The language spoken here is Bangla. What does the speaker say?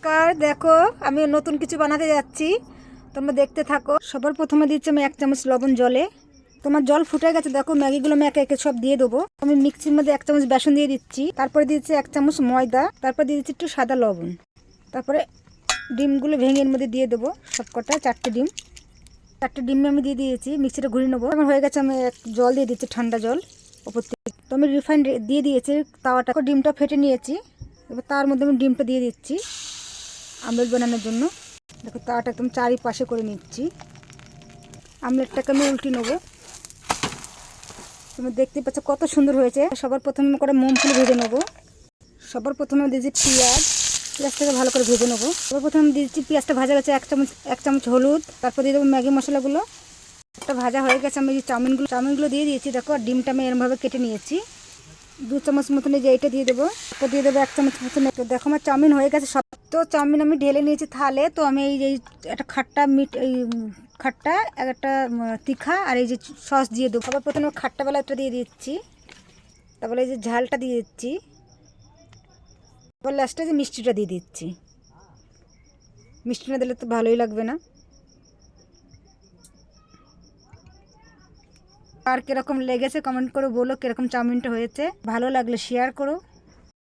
নমস্কার, দেখো আমি নতুন কিছু বানাতে যাচ্ছি, তোমরা দেখতে থাকো। সবার প্রথমে দিচ্ছি আমি 1 চামচ লবণ জলে। তোমার জল ফুটে গেছে, দেখো ম্যাগিগুলো আমি একে একে সব দিয়ে দেবো। আমি মিক্সির মধ্যে 1 চামচ বেসন দিয়ে দিচ্ছি, তারপরে দিচ্ছি 1 চামচ ময়দা, তারপর দিয়ে দিচ্ছি একটু সাদা লবণ, তারপরে ডিমগুলো ভেঙে এর মধ্যে দিয়ে দেবো। সবকটা 4টে ডিম, 4টে ডিম আমি দিয়ে দিয়েছি। মিক্সিটা ঘুরিয়ে নেবো। আমার হয়ে গেছে, আমি জল দিয়ে দিচ্ছি, ঠান্ডা জল ওপর থেকে। তো আমি রিফাইন্ড দিয়ে দিয়েছি তাওয়াটা, ডিমটা ফেটে নিয়েছি। এবার তার মধ্যে আমি ডিমটা দিয়ে দিচ্ছি আমলেট বানানোর জন্য। দেখো তাওয়াটা একদম চারিপাশে করে নিচ্ছি। আমলেটটাকে আমি উল্টে নেবো। তুমি দেখতে পাচ্ছ কত সুন্দর হয়েছে। সবার প্রথমে করে মোমফুলি ভেজে নেবো। সবার প্রথমে দিয়েছি পেঁয়াজটাকে ভালো করে ভেজে নেবো। সবার প্রথমে দিয়েছি পেঁয়াজটা ভাজা গেছে, 1 চামচ হলুদ, তারপর দিয়ে দেবো ম্যাগি মশলাগুলো। একটা ভাজা হয়ে গেছে, আমি যে চাউমিনগুলো দিয়ে দিয়েছি। দেখো ডিমটা আমি এরমভাবে কেটে নিয়েছি। 2 চামচ মতন এই যে এইটা দিয়ে দেবো। তারপর দিয়ে দেবো 1 চামচ মতন। দেখো আমার চাউমিন হয়ে গেছে সব। তো চাউমিন আমি ঢেলে নিয়েছি থালে। তো আমি এই যে একটা খাট্টা এই খাট্টা, একটা তিখা আর এই যে সস দিয়ে দেবো। সবার প্রথমে খাট্টা বেলাটা দিয়ে দিচ্ছি, তারপরে এই যে ঝালটা দিয়ে দিচ্ছি, তারপর লাস্টে যে মিষ্টিটা দিয়ে দিচ্ছি। মিষ্টি না দিলে তো ভালোই লাগবে না। আর কীরকম লেগেছে কমেন্ট করে বলো, কীরকম চাউমিনটা হয়েছে। ভালো লাগলে শেয়ার করো।